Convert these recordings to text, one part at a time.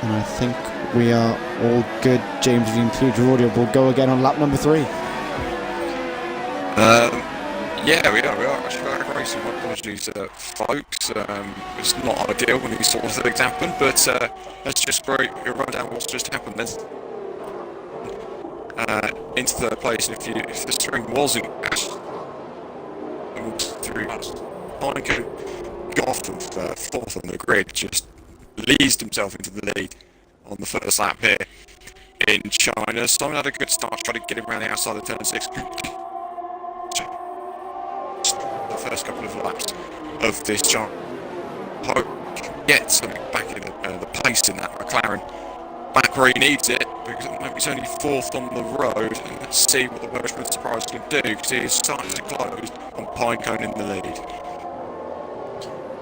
And I think we are all good. James, if you include your audio, we'll go again on lap number 3. Yeah, we are actually very racing. My apologies, folks. It's not ideal when these sort of things happen, but that's just great. We'll run down what's just happened then. Into third place, and if the string wasn't through Pinecone got off of fourth on the grid, just leased himself into the lead on the first lap here in China. Simon had a good start, tried to get him around the outside of turn 6. The first couple of laps of this chart. Hope he can get something back in the pace in that McLaren back where he needs it, because at the moment he's only fourth on the road, and let's see what the Welshman surprise can do, because he is starting to close on Pinecone in the lead.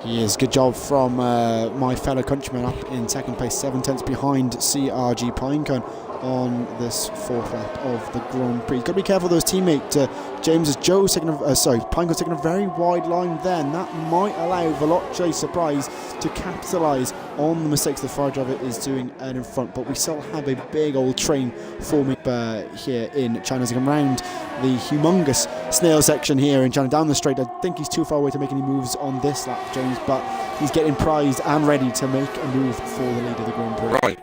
He is. Good job from my fellow countryman up in second place, 7 tenths behind CRG Pinecone on this 4th lap of the Grand Prix. Got to be careful of those teammate James, as Joe's taking Pinecone's taking a very wide line there, and that might allow Veloce Surprise to capitalise on the mistakes the Ferrari driver is doing out in front. But we still have a big old train forming here in China as they come round the humongous snail section here in China down the straight. I think he's too far away to make any moves on this lap, James, but he's getting prized and ready to make a move for the lead of the Grand Prix. Right.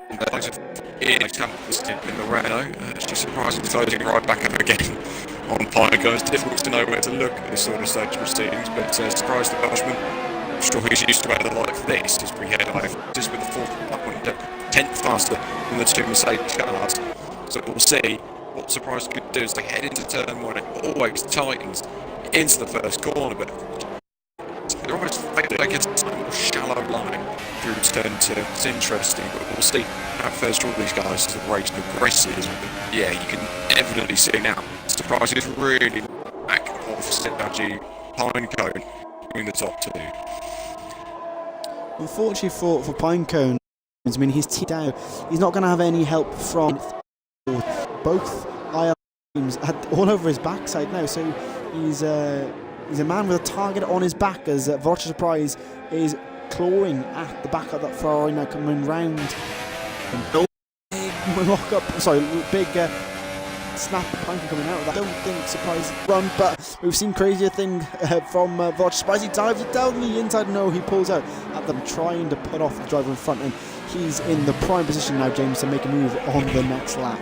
In the Renault, she's surprisingly closing right back up again on Pinecone. It's difficult to know where to look at this sort of stage of proceedings, but surprised the Welshman. I'm sure he's used to weather like this as we head over just with the 4th lap on 10th faster than the 2 Mercedes cars. So we'll see what Surprise could do as they head into turn 1. It always tightens into the first corner, but they're almost against a more shallow line through turn 2. It's interesting, but we'll see how first all these guys as the race progresses. But yeah, you can evidently see now Surprise is really back off CRG Pinecone in the top 2. Unfortunately for Pinecone, I mean, he's teamed out. He's not going to have any help from both IR teams all over his backside now. So he's a man with a target on his back as Veloce Surprise is clawing at the back of that Ferrari now coming round. Big snap Pinecone coming out of that. I don't think Surprise run, but we've seen crazier thing from Veloce Surprise. He dives it down the inside. No, he pulls out at them, trying to put off the driver in front, and he's in the prime position now, James, to make a move on the next lap.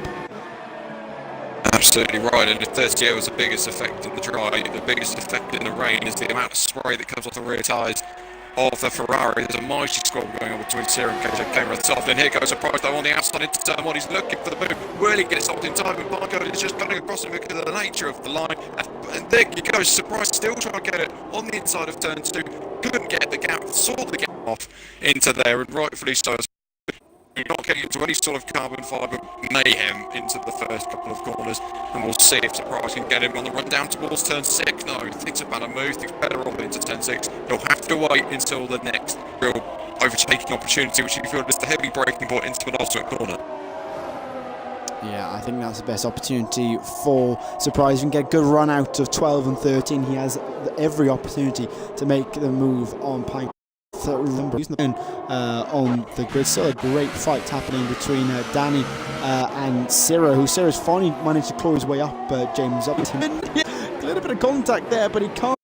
Absolutely right, and if 38 was the biggest effect in the dry, the biggest effect in the rain is the amount of spray that comes off the rear tyres of the Ferrari. There's a mighty squabble going on between Sierra and KJ Cameron at the top, and here goes Surprise though on the outside into turn 1. He's looking for the move, will he get it stopped in time, and Pinecone is just cutting across him because of the nature of the line, and there he goes, Surprise still trying to get it on the inside of turn 2, couldn't get the gap, saw the gap off into there, and rightfully so. You're not getting into any sort of carbon fibre mayhem into the first couple of corners, and we'll see if Surprise can get him on the run down towards turn 6. No, he thinks about a move, thinks better of it into turn 6. He'll have to wait until the next real overtaking opportunity, which he feels is the heavy braking point into an ultimate corner. Yeah, I think that's the best opportunity for Surprise. He can get a good run out of 12 and 13. He has every opportunity to make the move on Pinecone. On the grid. Still a great fight happening between Danny and Cyrus finally managed to claw his way up James up to him. A little bit of contact there, but he can't.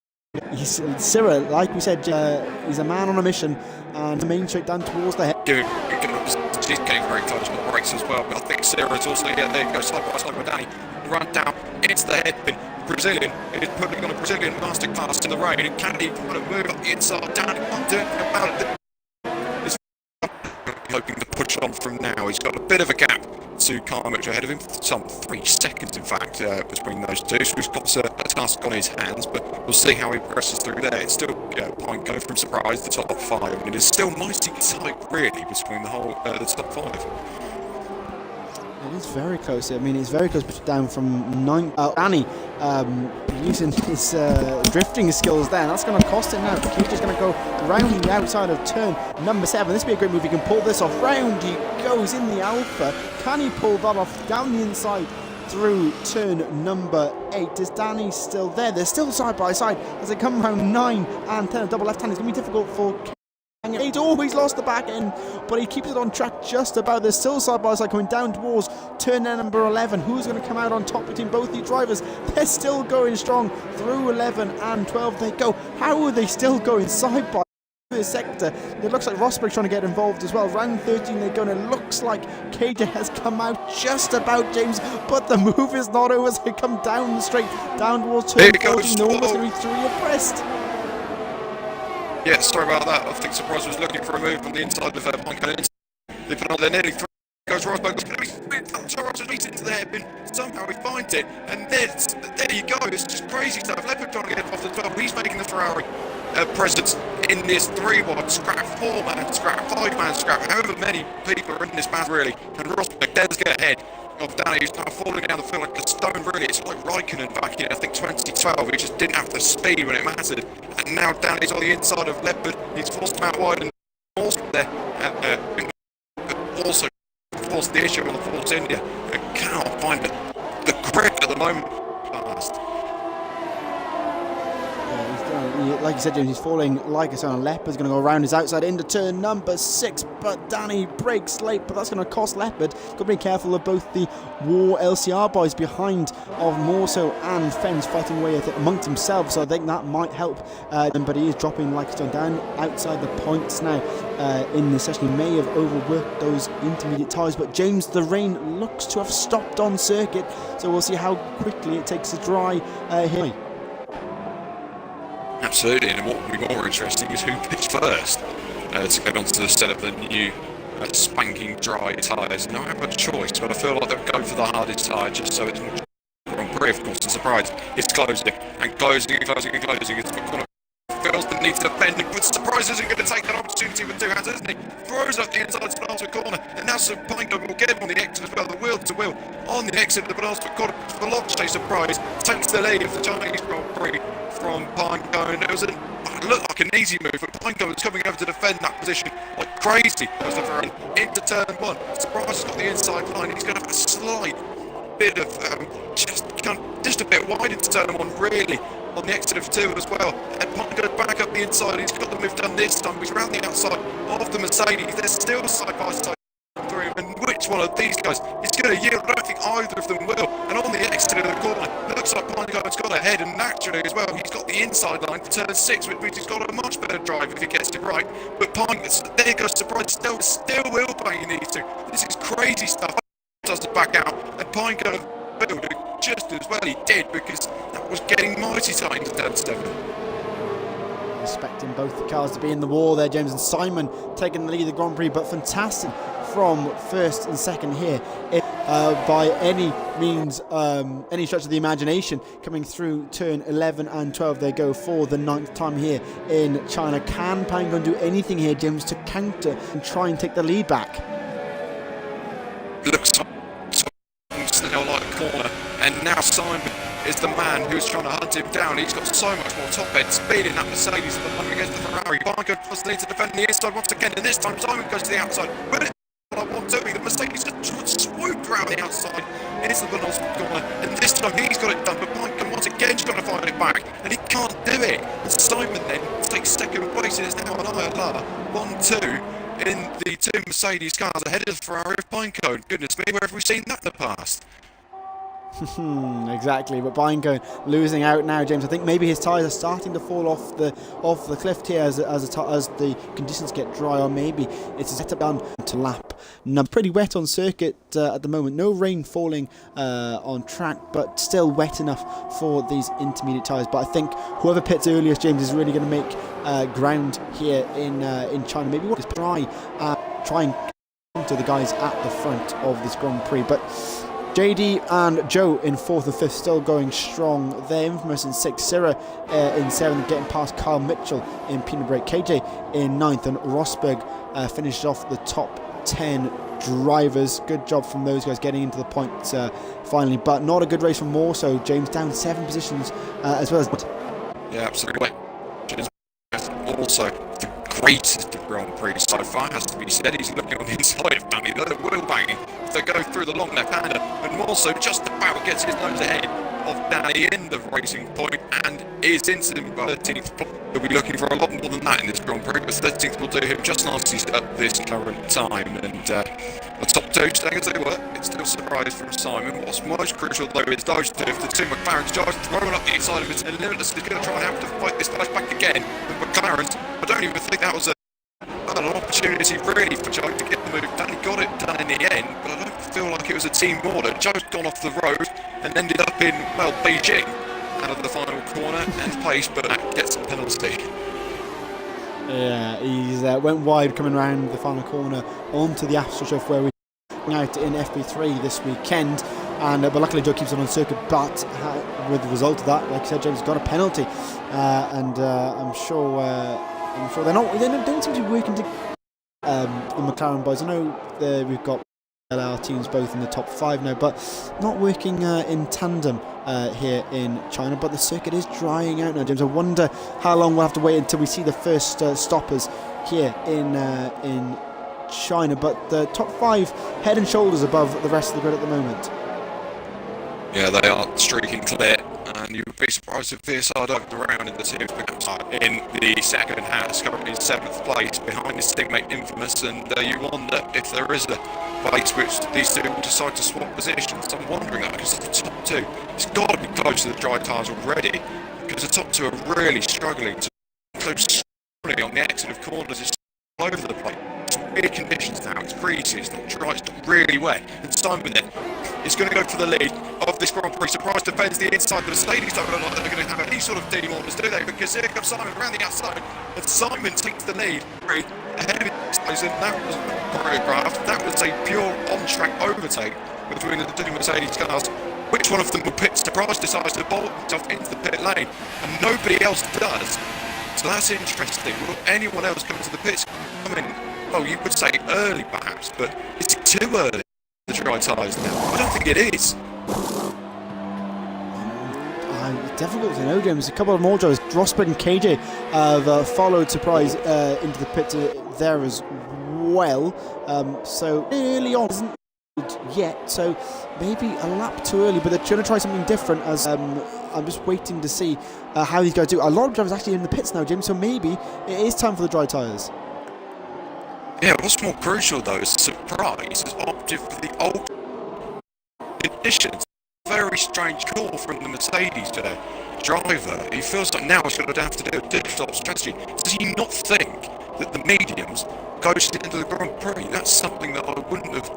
Cyrus, like we said, he's a man on a mission, and the main straight down towards the head. She's getting very close to the brakes as well, but I think Cyrus also, yeah, there you go, side by side with Danny. Run down into the headpin. Brazilian is putting on a Brazilian masterclass in the rain, and can he put a move up the inside? Danny can't do anything about it. He's hoping to push on from now. He's got a bit of a gap to Carmich ahead of him, some 3 seconds in fact between those two, so he's got a task on his hands, but we'll see how he progresses through there. It's still Pinecone from Surprise, the top 5, and it is still mighty tight really between the top 5. It is very close. I mean, it's very close down from 9. Danny using his drifting skills there, and that's going to cost him now. He's just going to go round the outside of turn number 7. This would be a great move. He can pull this off. Round he goes in the Alpha. Can he pull that off down the inside through turn number 8? Is Danny still there? They're still side by side as they come around 9 and 10. A double left hand is going to be difficult for He's always lost the back end, but he keeps it on track just about. There's still side by side coming down towards turn number 11. Who's going to come out on top between both these drivers? They're still going strong through 11 and 12. They go. How are they still going side by this sector? It looks like Rosberg trying to get involved as well. Round 13 they're going. It looks like KJ has come out just about, James, but the move is not over. So they come down the straight, down towards turn 14. No one's going to be 3 abreast. Yeah, sorry about that. I think Surprise was looking for a move on the inside of Pinecone. They put on there nearly 3. Goes Rosberg. Was going to be Charles leads into the hairpin. Somehow he finds it, and there you go. It's just crazy stuff. Leopard trying to get off the 12. He's making the Ferrari presence in this 3-wide scrap, 4-man scrap, 5-man scrap. However many people are in this match really, and Rosberg does get ahead of Danny, who's now falling down the field like a stone, really. It's like Raikkonen back in, I think, 2012. He just didn't have the speed when it mattered. And now Danny's on the inside of Leopard. He's forced him out wide and also there. But also forced the issue on the Force India. And cannot find the grip at the moment. Like you said, James, he's falling like a son. Leopard's going to go around his outside into turn number 6, but Danny breaks late, but that's going to cost Leopard. Got to be careful of both the War LCR boys behind of Morso and Fens fighting away amongst themselves, so I think that might help them, but he is dropping like a stone down outside the points now in this session. He may have overworked those intermediate tyres, but James, the rain looks to have stopped on circuit, so we'll see how quickly it takes to dry here. Absolutely, and what will be more interesting is who pitched first to get onto the set of the new spanking dry tyres. No, I have a choice, but I feel like they'll go for the hardest tyre just so it's more Grand Prix, of course. The surprise is closing and closing and closing and closing. It's got feels the need to defend, but Surprise isn't going to take that opportunity with 2 hands, isn't he? Throws up the inside to the penultimate corner, and now Pinecone will get him on the exit as well, the wheel to wheel on the exit of the penultimate corner. Veloce Surprise takes the lead of the Chinese Grand Prix from Pinecone. It looked like an easy move, but Pinecone was coming over to defend that position like crazy. As the run into turn 1, Surprise has got the inside line. He's going to have a slight bit of just a bit wide into turn 1, really, on the exit of 2 as well. And Pinecone back up the inside. He's got the move done this time. He's around the outside of the Mercedes. They're still side by side through him, and which one of these guys is going to yield? I don't think either of them will. And on the exit of the corner, it looks like Pinecone's got ahead, and naturally as well, he's got the inside line for turn 6, which means he's got a much better drive if he gets it right. But there goes Surprise, still will bang he needs to. This is crazy stuff. Does it back out, and Pinecone build it just as well he did, because that was getting mighty tight into turn 7. Expecting both the cars to be in the war there, James, and Simon taking the lead of the Grand Prix, but fantastic from first and second here. By any means, any stretch of the imagination, coming through turn 11 and 12, they go for the 9th time here in China. Can Pinecone do anything here, James, to counter and try and take the lead back? Looks now like a corner, and now Simon is the man who's trying to hunt him down. He's got so much more top end speed in that Mercedes at the moment against the Ferrari. Pinecone does need to defend the inside once again, and this time Simon goes to the outside. But it's what I want to be. The Mercedes just swooped around the outside into the penultimate corner, and this time he's got it done, but Pinecone once again is trying to find it back, and he can't do it. And Simon then takes second place. It is now an ILR 1-2 in the 2 Mercedes cars ahead of the Ferrari of Pinecone. Goodness me, where have we seen that in the past? Exactly, but Pinecone losing out now, James. I think maybe his tyres are starting to fall off the cliff here as the conditions get dry, or maybe it's a setup down to lap. Now, pretty wet on circuit at the moment. No rain falling on track, but still wet enough for these intermediate tyres. But I think whoever pits earliest, James, is really going to make ground here in China. Maybe we'll just try and counter the guys at the front of this Grand Prix, but JD and Joe in 4th and 5th still going strong. They're infamous in 6th. Syrah in 7th, getting past Carl Mitchell in Peanut Break. KJ in 9th, and Rosberg finishes off the top 10 drivers. Good job from those guys getting into the points finally, but not a good race from Morso. James down 7 positions as well as... Yeah, absolutely. Also, the greatest of Grand Prix so far has to be said. He's looking on the inside of Danny, the wheel banging. They go through the long left-hander, and Morso just about gets his nose ahead of Danny in the Racing Point and is instantly by 13th. He'll be looking for a lot more than that in this Grand Prix, but 13th will do him just nicely at this current time. And the top two staying as they were. It's still a surprise from Simon. What's most crucial though is those two, if the two McLarens just throwing up the inside of it, and Limitless is going to try and have to fight this place back again. The McLarens, I don't even think that was an opportunity really for Joe to get the move done. He got it done in the end, but I don't feel like it was a team order. Joe's gone off the road and ended up in, well, Beijing out of the final corner and place, but gets a penalty. Yeah, he's went wide coming around the final corner onto the AstroTurf where we out in FP3 this weekend, and but luckily Joe keeps it on circuit. But with the result of that, like I said, James got a penalty, and I'm sure they don't seem to be working to the McLaren boys. I know we've got our teams both in the top 5 now, but not working in tandem here in China. But the circuit is drying out now, James. I wonder how long we'll have to wait until we see the first stoppers here in China. But the top 5 head and shoulders above the rest of the grid at the moment. Yeah, they are streaking clear, and you would be surprised if VSR don't around in the team's in the second house, currently in 7th place behind his teammate Infamous, and you wonder if there is a place which these two will decide to swap positions. I'm wondering that because the top 2, it's got to be close to the dry tyres already, because the top 2 are really struggling to close slowly on the exit of corners. It's all over the place. It's weird conditions now. It's breezy, it's not dry, it's not really wet, and Simon then is going to go for the lead of this Grand Prix. Surprise defends the inside, but the Mercedes don't look like they're going to have any sort of team orders, do they? Because here comes Simon around the outside, and Simon takes the lead ahead of his guys, and that was choreographed. That was a pure on-track overtake between the two Mercedes cars. Which one of them will pit? Surprise decides to bolt himself into the pit lane, and nobody else does. So that's interesting. Will anyone else come to the pits? I mean, well, you would say early perhaps, but is it too early? The dry tyres now? I don't think it is. Difficult to know, James. A couple of more drivers, Rosberg and KJ, have followed Surprise into the pit there as well. So early on isn't yet, so maybe a lap too early, but they're trying to try something different. As I'm just waiting to see how these guys do. A lot of drivers actually in the pits now, James. So maybe it is time for the dry tyres. Yeah, what's more crucial though is Surprise has opted for the old conditions. Very strange call from the Mercedes driver. He feels like now he's going to have to do a digital strategy. Does he not think that the mediums goes to the end of the Grand Prix? That's something that I wouldn't have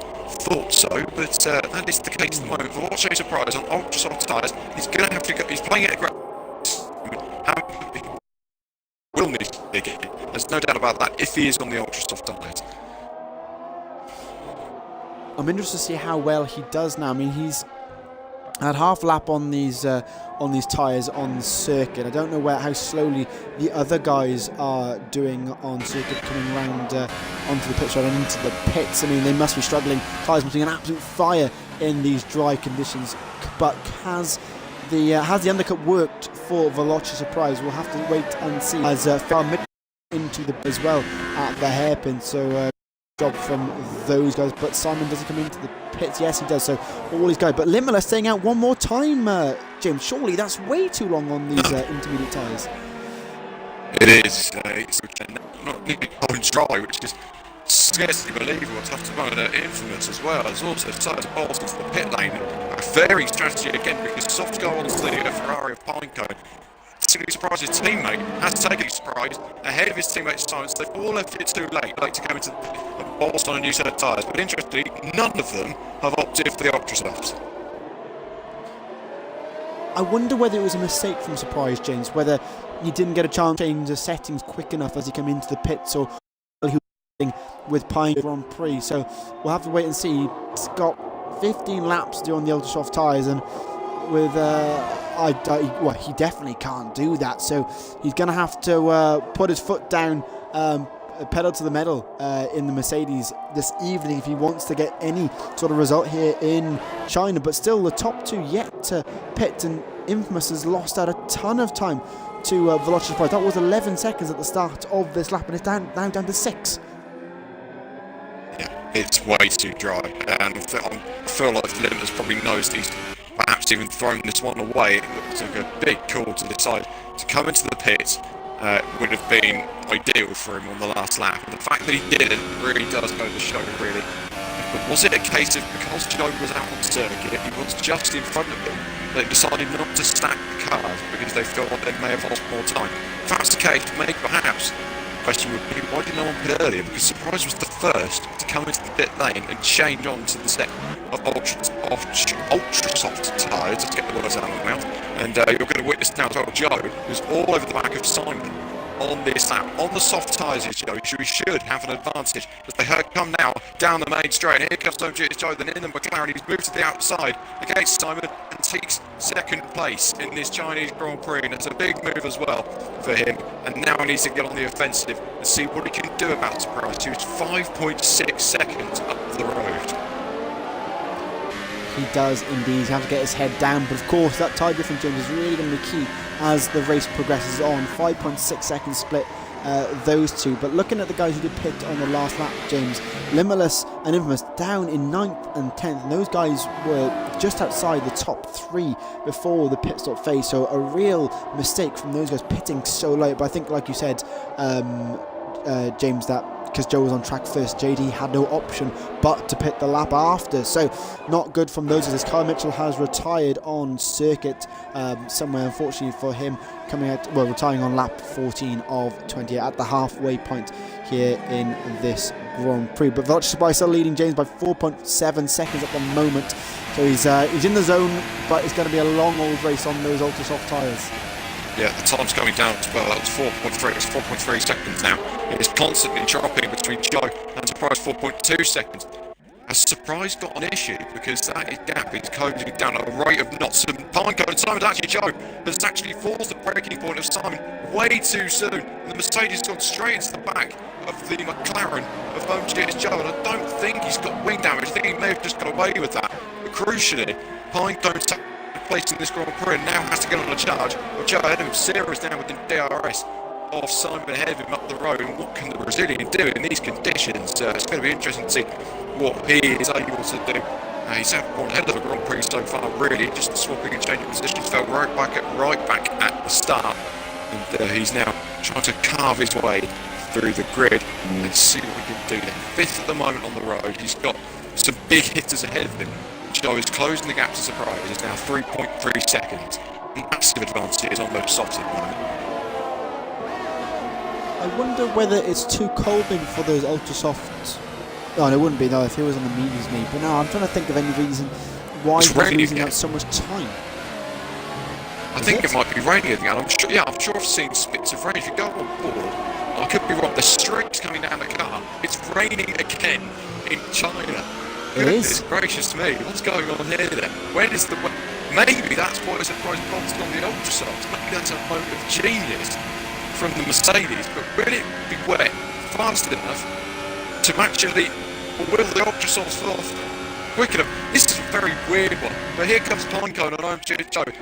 thought so, but that is the case at the moment. For what's a surprise on ultra soft tyres, he's going to have to go. He's playing it at will need to dig it. There's no doubt about that if he is on the ultra soft tyres. I'm interested to see how well he does now. I mean, he's had half a lap on these tyres on the circuit. I don't know how slowly the other guys are doing on circuit coming around onto the pit road and into the pits. I mean, they must be struggling. Tyres must be an absolute fire in these dry conditions. But has the undercut worked for Veloci Surprise? We'll have to wait and see. As far mid into the as well at the hairpin. So job from those guys. But Simon doesn't come into the pits. Yes, he does. So all these guys. But Limitless staying out one more time, James. Surely that's way too long on these intermediate tyres. It is. It's not really dry, which is scarcely believable. Tough to run Infamous as well. There's also tyres balls into the pit lane. A very strategy again because soft go on the Ferrari of Pinecone. Surprise his teammate has taken Surprise ahead of his teammate Simon. So they've all left it too late to come into the balls on a new set of tyres. But interestingly, none of them have opted for the ultra softs. I wonder whether it was a mistake from Surprise, James, whether he didn't get a chance to change the settings quick enough as he came into the pits, or he was with Pine Grand Prix. So we'll have to wait and see. He's got 15 laps to do on the ultra soft tyres, and with he definitely can't do that. So he's going to have to put his foot down, pedal to the metal in the Mercedes this evening if he wants to get any sort of result here in China. But still, the top two yet to pit, and Infamous has lost out a ton of time to Veloci Surprise. That was 11 seconds at the start of this lap, and it's now down to 6. Yeah, it's way too dry, and I feel like Limitless probably knows these perhaps perhaps even thrown this one away. It looked like a big call to decide to come into the pit. Would have been ideal for him on the last lap. And the fact that he didn't really does go to show, really. But was it a case of because Joe was out on circuit, he was just in front of him, they decided not to stack the cars because they felt like they may have lost more time? If that's the case, maybe perhaps the question would be, why did no one pit earlier? Because Surprise was the first to come into the pit lane and change on to the set of ultra soft tyres. Let's get the words out of my mouth. And you're going to witness now as well, Joe, who's all over the back of Simon on this lap. On the soft tyres, Joe, we should have an advantage as they come now down the main straight. And here comes Joe, then in the McLaren. He's moved to the outside against Simon and takes second place in this Chinese Grand Prix. And it's a big move as well for him. And now he needs to get on the offensive and see what he can do about Surprise, who's 5.6 seconds up the road. He does indeed have to get his head down, but of course that tyre difference, James, is really going to be key as the race progresses on. 5.6 seconds split those two. But looking at the guys who did pit on the last lap, James, Limitless and Infamous down in 9th and 10th, and those guys were just outside the top 3 before the pit stop phase, so a real mistake from those guys pitting so late. But I think, like you said, James, that because Joe was on track first, JD had no option but to pit the lap after. So not good from those as Kyle Mitchell has retired on circuit somewhere, unfortunately for him, coming out, well, retiring on lap 14 of 28 at the halfway point here in this Grand Prix. But Vulture Supply still leading James by 4.7 seconds at the moment. So he's in the zone, but it's going to be a long old race on those ultra soft tyres. Yeah, the time's going down as well. That was 4.3. It's 4.3 seconds now. It is constantly dropping between Joe and Surprise, 4.2 seconds. Has Surprise got an issue? Because that gap is closing down at a rate of knots. And Pinecone and Simon's actually Joe has actually forced the breaking point of Simon way too soon. And the Mercedes has gone straight into the back of the McLaren of home GS Joe. And I don't think he's got wing damage. I think he may have just got away with that. But crucially, Pinecone's place in this Grand Prix and now has to get on a charge. Well, Joe ahead of him, Sarah's now within DRS of Simon ahead of him up the road. And what can the Brazilian do in these conditions? It's going to be interesting to see what he is able to do. He's gone ahead of the Grand Prix so far, really, just swapping and changing positions. Fell right back at the start. And he's now trying to carve his way through the grid and see what he can do there. 5th at the moment on the road. He's got some big hitters ahead of him. Joe is closing the gap to Surprise. It's now 3.3 seconds. Massive advantage on those softs at the moment. I wonder whether it's too cold maybe for those ultra softs. No, it wouldn't be, no, if it was on the mediums maybe. But no, I'm trying to think of any reason why he's losing out so much time. I think it might be raining again. I'm sure I've seen spits of rain. If you go on board, I could be wrong. The streaks coming down the car. It's raining again in China. Goodness gracious me, what's going on here then? When is the maybe that's why Surprise bolted on the ultra softs. Maybe that's a moment of genius from the Mercedes, but will it be wet fast enough to actually, or will the ultra softs off quick enough? This is a very weird one, but here comes Pinecone on Joe,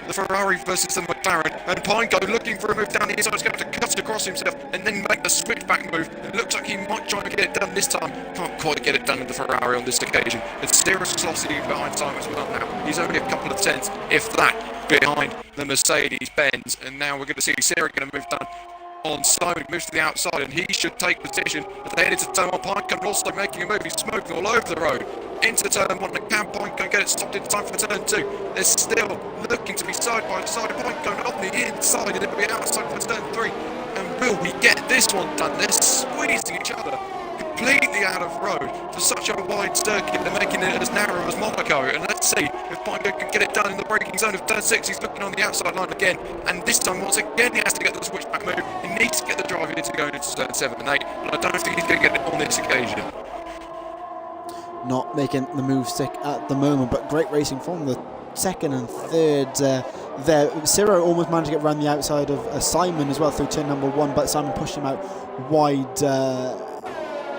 the Ferrari versus the McLaren, and Pinecone looking for a move down the inside, is going to cut across himself and then make the switchback move. It looks like he might try to get it done this time. Can't quite get it done in the Ferrari on this occasion. It's seriously behind Simon as well now. He's only a couple of tenths, if that, behind the Mercedes-Benz, and now we're going to see Sarah going to move down on Simon, moves to the outside, and he should take position as they head into turn 1. Pinecone also making a move. He's smoking all over the road into turn 1. And can Pinecone get it stopped in time for turn 2? They're still looking to be side by side. Pinecone on the inside and it'll be outside for turn 3. And will we get this one done? They're squeezing each other completely out of road for such a wide circuit. They're making it as narrow as Monaco, and let's see if Pinecone can get it done in the braking zone of turn 6. He's looking on the outside line again, and this time once again he has to get the switchback move. He needs to get the drive into going into turn 7 and 8, and I don't think he's going to get it on this occasion. Not making the move stick at the moment, but great racing from the second and third there. Ciro almost managed to get around the outside of Simon as well through turn number 1, but Simon pushed him out wide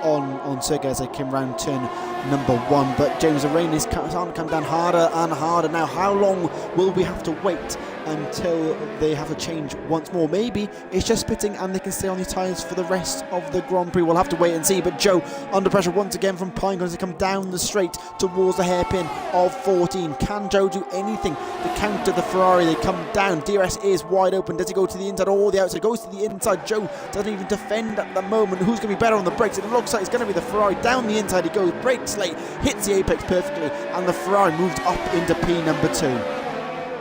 on circuit as they came round turn number 1. But James, the rain is starting to come down harder and harder now. How long will we have to wait until they have to change once more. Maybe it's just spitting and they can stay on these tyres for the rest of the Grand Prix. We'll have to wait and see. But Joe under pressure once again from Pinecone as they come down the straight towards the hairpin of 14. Can Joe do anything to counter the Ferrari? They come down. DRS is wide open. Does he go to the inside or the outside? Goes to the inside. Joe doesn't even defend at the moment. Who's going to be better on the brakes? It looks like it's going to be the Ferrari. Down the inside he goes. Brakes late. Hits the apex perfectly. And the Ferrari moved up into P number 2.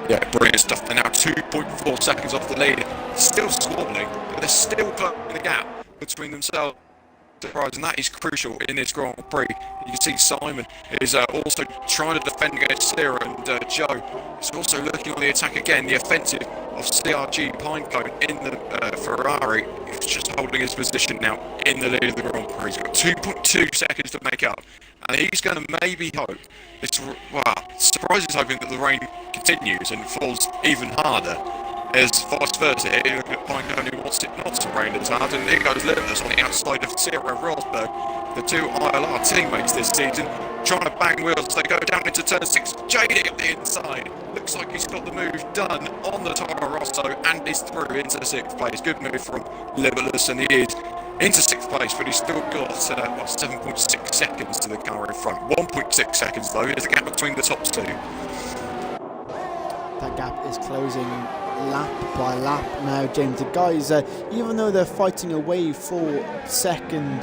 Yeah, brilliant stuff. They're now 2.4 seconds off the lead. Still squabbling, but they're still closing the gap between themselves. And that is crucial in this Grand Prix. You can see Simon is also trying to defend against Sarah, and Joe is also looking on the attack again. The offensive of CRG Pinecone in the Ferrari is just holding his position now in the lead of the Grand Prix. He's got 2.2 seconds to make up, and he's going to maybe hope. Surprise is hoping that the rain continues and falls even harder. As vice versa, here look at Pinecone who wants it not to rain as hard, and here goes Limitless on the outside of Sarah Rosberg, the two ILR teammates this season, trying to bang wheels as they go down into turn 6. JD at the inside, looks like he's got the move done on the Toro Rosso and is through into 6th place. Good move from Limitless, and he is into 6th place, but he's still got 7.6 seconds to the car in front. 1.6 seconds though is the gap between the top two. That gap is closing lap by lap now, James. The guys, even though they're fighting away for second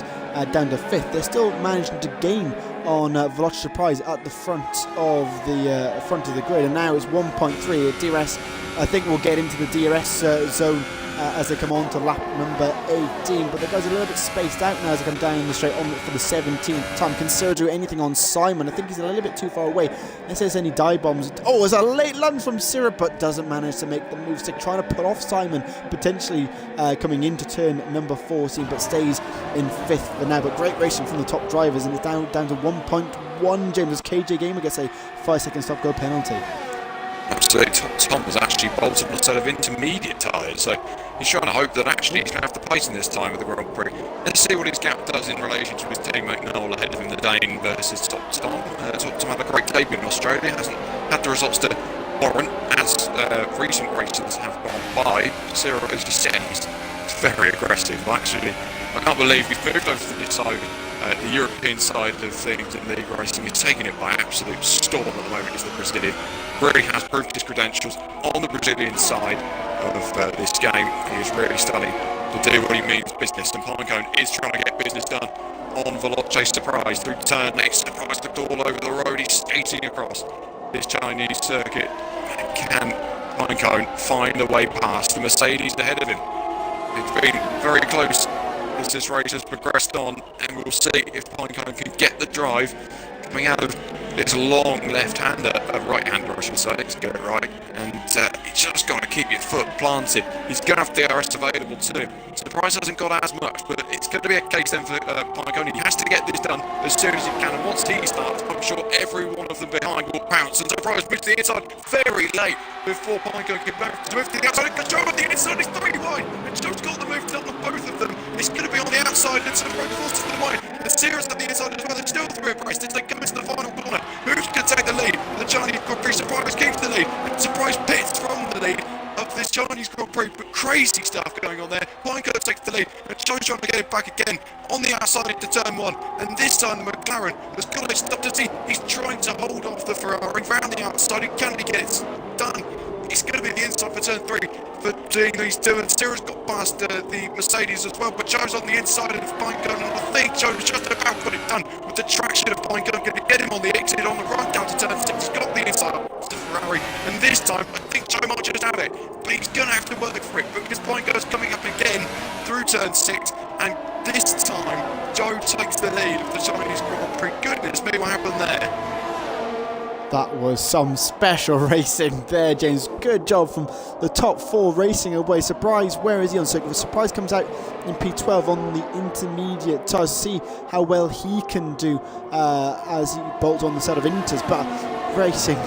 down to 5th, they're still managing to gain on Velocity Prize at the front of the grid, and now it's 1.3. DRS, I think we'll get into the DRS zone as they come on to lap number 18, but the guys are a little bit spaced out now as they come down the straight on for the 17th time. Can Sarah do anything on Simon? I think he's a little bit too far away. Unless there's any dive bombs. Oh, there's a late lunge from Sarah, but doesn't manage to make the move stick, trying to put off Simon, potentially coming into turn number 14, but stays in 5th for now. But great racing from the top drivers, and it's down to 1.1. James, KJ Gamer gets a 5-second stop go penalty. Absolutely, Tom was actually bolted on a set of intermediate tyres, so he's trying to hope that actually he's going to have the pace in this time of the Grand Prix. Let's see what his gap does in relation to his teammate Noel ahead of him, the Dane versus Tom. Tom had a great debut in Australia, hasn't had the results to warrant as recent races have gone by. Sarah, as you said, he's very aggressive. Actually, I can't believe he's moved over to this side. The European side of things in league racing is taking it by absolute storm at the moment. Is the Brazilian really has proved his credentials on the Brazilian side of this game. He is really starting to do what he means business, and Pinecone is trying to get business done on Veloce Surprise through turn next. Surprise looked all over the road. He's skating across this Chinese circuit. Can Pinecone find a way past the Mercedes ahead of him? It's been very close as this race has progressed on, and we'll see if Pinecone can get the drive coming out of this long left-hander, right-hander I should say, let's get it right, and you just got to keep your foot planted. He's going to have DRS available too. Surprise hasn't got as much, but it's going to be a case then for Pinecone. He has to get this done as soon as he can, and once he starts, I'm sure every one of them behind will pounce, and Surprise moves to the inside very late before Pinecone can move to the outside, and Joe on the inside is 3 wide, and Joe's got the move done on both of them. It's going to be on the outside, and Surprise forces to the wide, and Sarah's on the inside as well. They're still through abreast as they come into the final corner. Who's going to take the lead? The Chinese Grand Prix. Surprise keeps the lead, and Surprise pits from the lead of this Chinese Grand Prix, but crazy stuff going on there. Pinecone takes the lead, and Joe's trying to get it back again on the outside into turn 1, and this time the McLaren has got it stopped as he's trying to hold off the Ferrari round the outside. And can he get it done? It's going to be the inside for turn 3 for doing these two, and Sarah's got past the Mercedes as well, but Joe's on the inside of Pinecone, and I think Joe's just about got it done with the traction of Pinecone, going to get him on the exit on the run down to turn 6. He's got the inside of the Ferrari, and this time I think Joe might just have it, but he's going to have to work for it because Pinecone's coming up again through turn 6, and this time Joe takes the lead of the Chinese Grand Prix. Goodness me, what happened there? That was some special racing there, James. Good job from the top 4 racing away. Surprise, where is he on circuit? Surprise comes out in P12 on the intermediate tyres. See how well he can do as he bolts on the set of inters. But racing,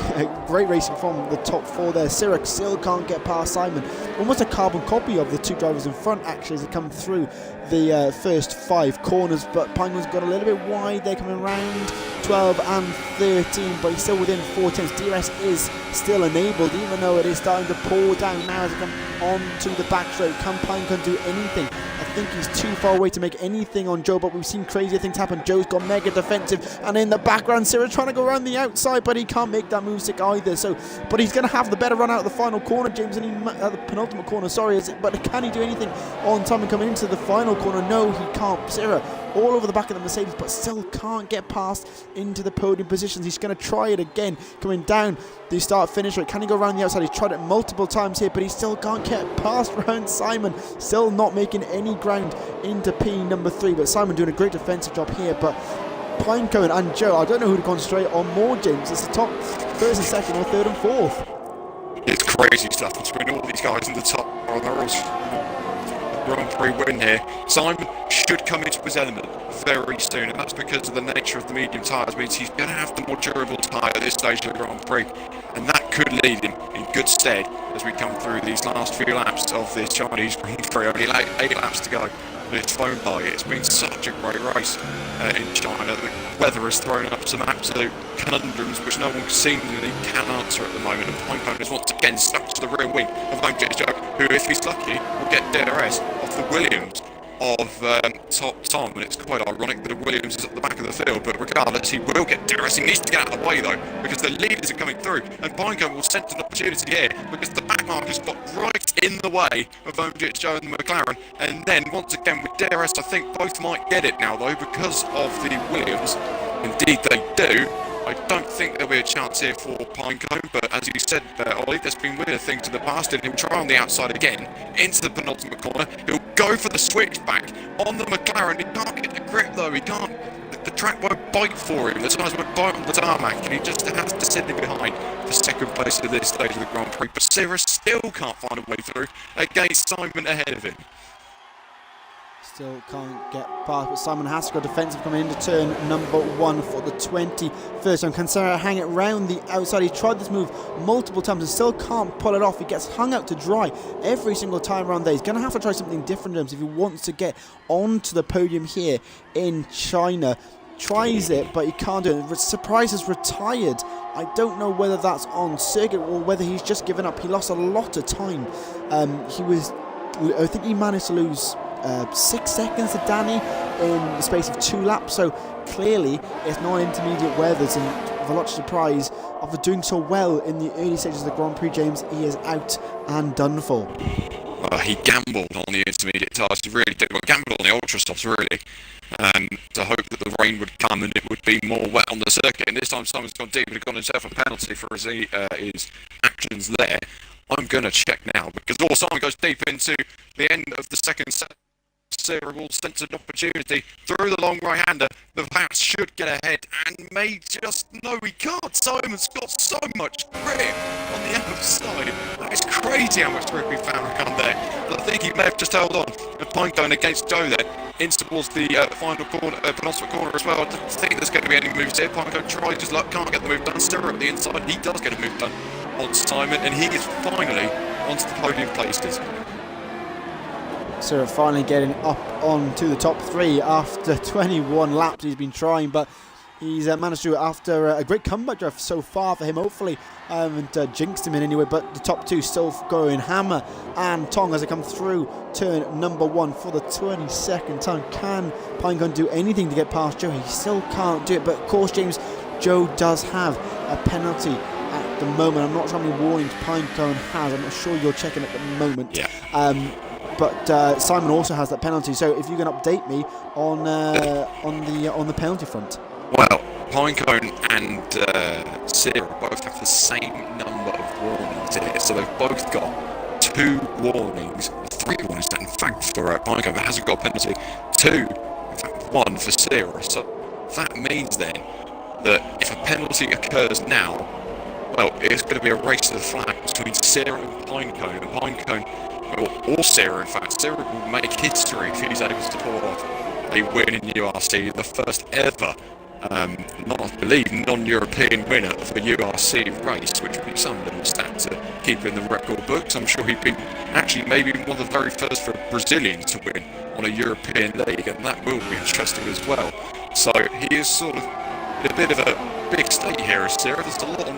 great racing from the top 4 there. Sirach still can't get past Simon. Almost a carbon copy of the 2 drivers in front actually as they come through the first 5 corners, but Pinecone's got a little bit wide there coming around 12 and 13, but he's still within 4 tenths. DRS is still enabled, even though it is starting to pour down now as it comes onto the back straight. Can Pinecone do anything? I think he's too far away to make anything on Joe, but we've seen crazier things happen. Joe's got mega defensive, and in the background, Sierra's trying to go around the outside, but he can't make that move stick either. So, but he's going to have the better run out of the final corner, James, and the penultimate corner, sorry. But can he do anything on time and coming into the final corner? No, he can't. Sierra all over the back of the Mercedes, but still can't get past into the podium positions. He's going to try it again, coming down the start-finish rate. Can he go around the outside? He's tried it multiple times here, but he still can't get past Rowan Simon. Still not making any ground into P number 3, but Simon doing a great defensive job here. But Pinecone and Joe, I don't know who to concentrate on more, James. It's the top first and second or third and fourth. It's crazy stuff between all these guys in the top. They're all Grand Prix win here. Simon should come into his element very soon, and that's because of the nature of the medium tyres. Means he's going to have the more durable tyre at this stage of the Grand Prix, and that could lead him in good stead as we come through these last few laps of this Chinese Grand Prix. Only 8 laps to go, and it's flown by. It's been such a great race in China. The weather has thrown up some absolute conundrums which no one seemingly can answer at the moment, and Pinecone is once again stuck to the rear wing of Joe, who, if he's lucky, will get DRS off the Williams of Tom, and it's quite ironic that Williams is at the back of the field, but regardless, he will get DRS. He needs to get out of the way though, because the leaders are coming through, and Pinecone will sense an opportunity here, because the back markers got right in the way of Joe and the McLaren, and then once again with DRS, I think both might get it now though, because of the Williams. Indeed they do. I don't think there'll be a chance here for Pinecone, but as you said, Ollie, there's been weirder things in the past, and he'll try on the outside again into the penultimate corner. He'll go for the switchback on the McLaren. He can't get the grip though. He can't. The track won't bite for him. The tyres won't bite on the tarmac, and he just has to sit in behind for second place at this stage of the Grand Prix. But Sierra still can't find a way through against Simon ahead of him. Still can't get past, but Simon has to go defensive coming into turn number 1 for the 21st time. Can Sierra hang it round the outside? He's tried this move multiple times and still can't pull it off. He gets hung out to dry every single time around there. He's going to have to try something different if he wants to get onto the podium here in China. Tries it, but he can't do it. Surprise has retired. I don't know whether that's on circuit or whether he's just given up. He lost a lot of time. I think he managed to lose 6 seconds to Danny in the space of 2 laps, so clearly it's not intermediate weathers, and with a lot of surprise after doing so well in the early stages of the Grand Prix, James, he is out and done for. He gambled on the intermediate tyres, he really did. Well, gambled on the ultra softs really, to hope that the rain would come and it would be more wet on the circuit, and this time Simon's gone deep and he's got himself a penalty for his actions there. I'm going to check now, because Simon goes deep into the end of the second set. Sierra will sense an opportunity through the long right-hander. The pass should get ahead and may just... No, he can't. Simon's got so much grip on the outside. That is crazy how much grip he found around there. But I think he may have just held on. And Pinecone against Joe there, in towards the final corner, penultimate corner as well. I don't think there's going to be any moves here. Pinecone tries his luck, can't get the move done. Sierra at the inside, he does get a move done on Simon, and he is finally onto the podium places. Sierra finally getting up onto the top 3 after 21 laps. He's been trying, but he's managed to, after a great comeback drive so far for him, hopefully, and jinxed him in any way. But the top 2 still going hammer and tong as they come through turn number 1 for the 22nd time. Can Pinecone do anything to get past Joe? He still can't do it, but of course, James, Joe does have a penalty at the moment. I'm not sure how many warnings Pinecone has. I'm not sure you're checking at the moment. Yeah. But Simon also has that penalty. So if you can update me on the penalty front. Well, Pinecone and Sierra both have the same number of warnings here, so they've both got 2 warnings, 3 warnings. In fact, for Pinecone, that hasn't got a penalty. 2, in fact, 1 for Sierra. So that means then that if a penalty occurs now, well, it's going to be a race to the flag between Sierra and Pinecone. And Pinecone, or Sierra, in fact, Sierra will make history if he's able to pull off a win in URC, the first ever, I believe, non-European winner of a URC race, which would be some little stat to keep in the record books. I'm sure he'd be actually maybe one of the very first for Brazilians to win on a European league, and that will be interesting as well. So he is sort of a bit of a big state here, Sarah. There's a lot on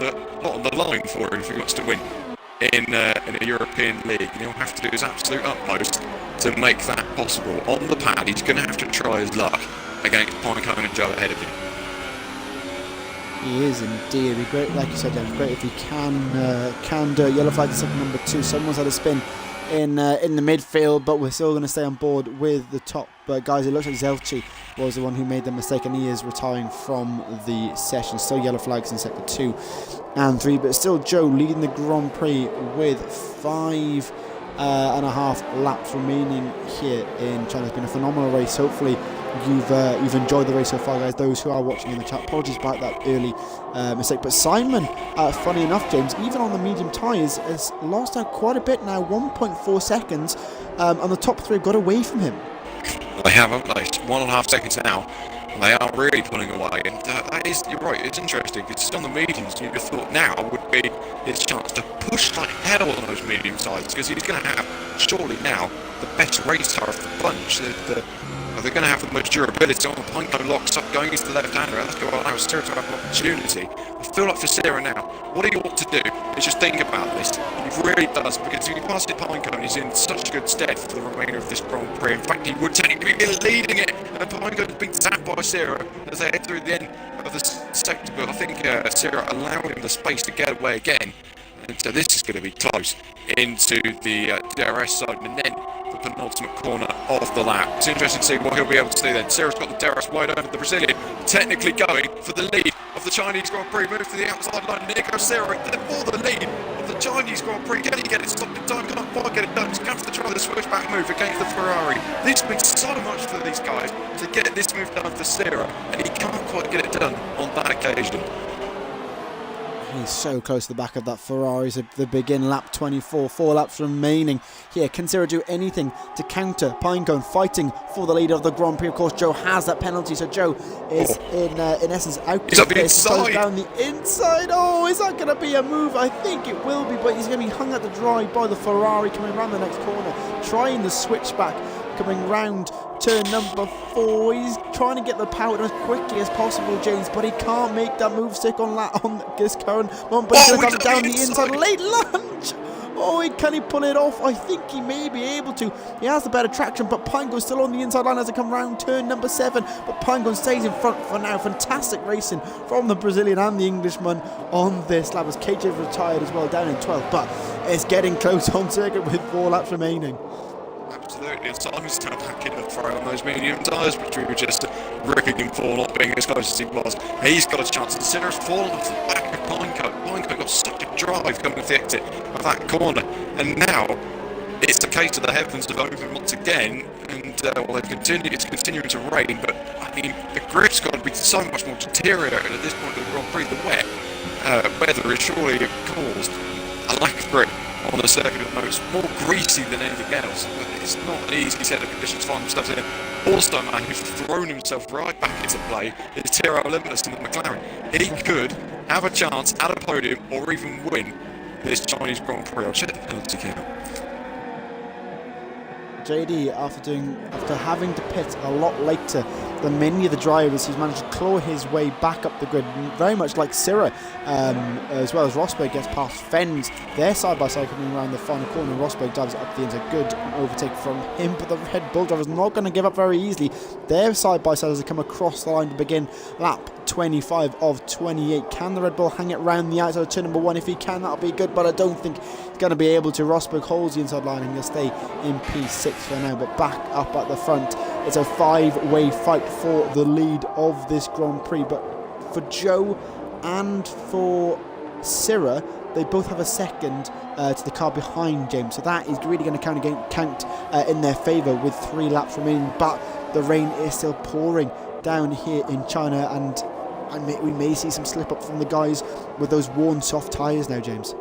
the line for him if he wants to win in a European league. And he'll have to do his absolute utmost to make that possible. On the pad, he's going to have to try his luck against Pinecone and Joe ahead of him. He is indeed. It'd be great, like you said, James. Great if he can do it. Yellow flag to second, number 2. Someone's had a spin in the midfield, but we're still going to stay on board with the top guys. It looks like Zelchi was the one who made the mistake, and he is retiring from the session. Still yellow flags in sector 2 and 3, but still Joe leading the Grand Prix with 5.5 laps remaining here in China. It's been a phenomenal race. Hopefully you've enjoyed the race so far, guys. Those who are watching in the chat, apologies about that early mistake. But Simon, funny enough, James, even on the medium tyres, has lost out quite a bit now. 1.4 seconds, and the top 3 got away from him. They haven't. Like 1.5 seconds now. They are really pulling away, and that is, you're right, it's interesting. It's on the mediums. You'd have thought now would be his chance to push like hell on those medium sides, because he's going to have, surely now, the best race car of the bunch. They're going to have the most durability. On the Pinecone locks up going into the left-hander. That's going to allow Sarah to have an opportunity. I feel like for Sarah now, what he ought to do is just think about this. He really does, because if he passes Pinecone, he's in such good stead for the remainder of this Grand Prix. In fact, he would technically be leading it, and Pinecone's been zapped by Sarah as they head through the end of the sector. But I think Sarah allowed him the space to get away again. And so this is going to be close into the DRS side, and then the penultimate corner of the lap. It's interesting to see what he'll be able to do then. Sarah's got the DRS wide open. The Brazilian technically going for the lead of the Chinese Grand Prix. Move to the outside line. There goes Sarah for the lead of the Chinese Grand Prix. Can he get it stopped in time? Can't quite get it done. He's going to try the switchback move against the Ferrari. This means so much for these guys to get this move done for Sarah, and he can't quite get it done on that occasion. He's so close to the back of that Ferrari. So the begin lap 24, 4 laps remaining here. Can Sarah do anything to counter Pinecone fighting for the lead of the Grand Prix? Of course, Joe has that penalty, so Joe is in essence out. He's up the inside. Down the inside. Oh, is that going to be a move? I think it will be, but he's going to be hung at the dry by the Ferrari coming around the next corner, trying the switchback. Coming round turn number 4, he's trying to get the power as quickly as possible, James, but he can't make that move stick on this current moment. But he's going to down the inside, late lunge. Oh, can he pull it off? I think he may be able to. He has the better traction, but Pinecone's still on the inside line as they come round turn number 7. But Pinecone stays in front for now. Fantastic racing from the Brazilian and the Englishman on this lap, as KJ retired as well, down in 12th. But it's getting close on circuit with 4 laps remaining. Absolutely, and Simon's now back in the throw on those medium tyres, which we were just ripping him for not being as close as he was. He's got a chance. The Sinner's fallen off the back of Pinecone. Pinecone got such a drive coming off the exit of that corner, and now it's the case of the heavens have opened once again, and it's continuing to rain, but I mean, the grip's got to be so much more deteriorated at this point of the Grand Prix. The wet weather has surely caused a lack of grip on the circuit at the moment. It's more greasy than anything else, but it's not an easy set of conditions to find themselves in. Also, man, who's thrown himself right back into play is Tyrrell Limitless in the McLaren. He could have a chance at a podium or even win this Chinese Grand Prix. I'll check the penalty count. JD, after having to pit a lot later than many of the drivers, he's managed to claw his way back up the grid, very much like Syrah, as well as Rosberg gets past Fens. They're side by side coming around the final corner. Rosberg dives up the inside, good overtake from him, but the Red Bull driver's not going to give up very easily. They're side by side as they come across the line to begin lap 25 of 28. Can the Red Bull hang it round the outside of turn number 1? If he can, that'll be good, but I don't think he's going to be able to. Rosberg holds the inside line and he'll stay in P6 for now, but back up at the front, it's a 5-way fight for the lead of this Grand Prix. But for Joe and for Syrah, they both have a second to the car behind James, so that is really going to count in their favour with 3 laps remaining. But the rain is still pouring down here in China, and we may see some slip up from the guys with those worn soft tyres now, James.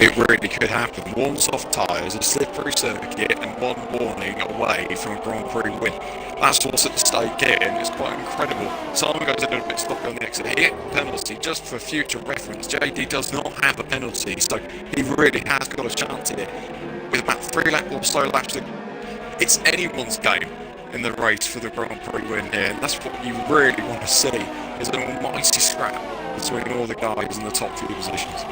It really could happen. Worn soft tyres, a slippery circuit, and 1 warning away from a Grand Prix win. That's what's at stake here, and it's quite incredible. Simon goes a little bit sloppy on the exit. He hit a penalty. Just for future reference, JD does not have a penalty, so he really has got a chance here. With about 3 laps or so laps to, it's anyone's game in the race for the Grand Prix win here, and that's what you really want to see is an almighty scrap between all the guys in the top few positions.